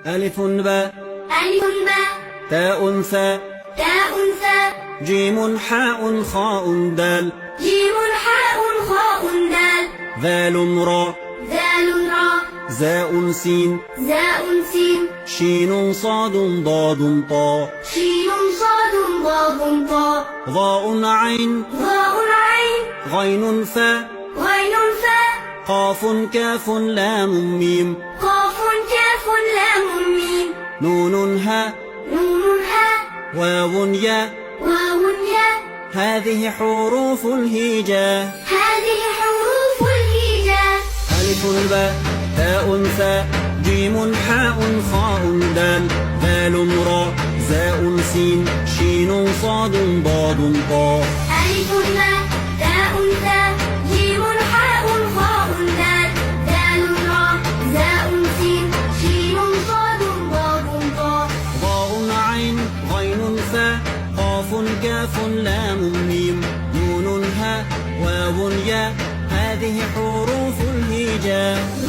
ألف باء ألف باء تاء ثاء تاء ثاء جيم حاء خاء دال جيم حاء خاء دال ذال راء ذال راء زاء سين زاء سين شين صاد ضاد طاء شين صاد ضاد طاء ظاء عين ظاء عين غين فاء غين فاء قاف كاف لام ميم قاف كاف لام ميم نون هاء نون هاء واو ياء واو ياء هذه حروف الهجاء هذه حروف الهجاء ألف باء تاء ثاء جيم حاء خاء دال ذال راء زاء سين شين صاد ضاد طاء ألف باء تاء ثاء جيم حاء خاء دال ذال راء زاء سين شين صاد ضاد طاء ظاء عين غين فاء قاف كاف لام ميم نون هاء واو ياء هذه حروف الهجاء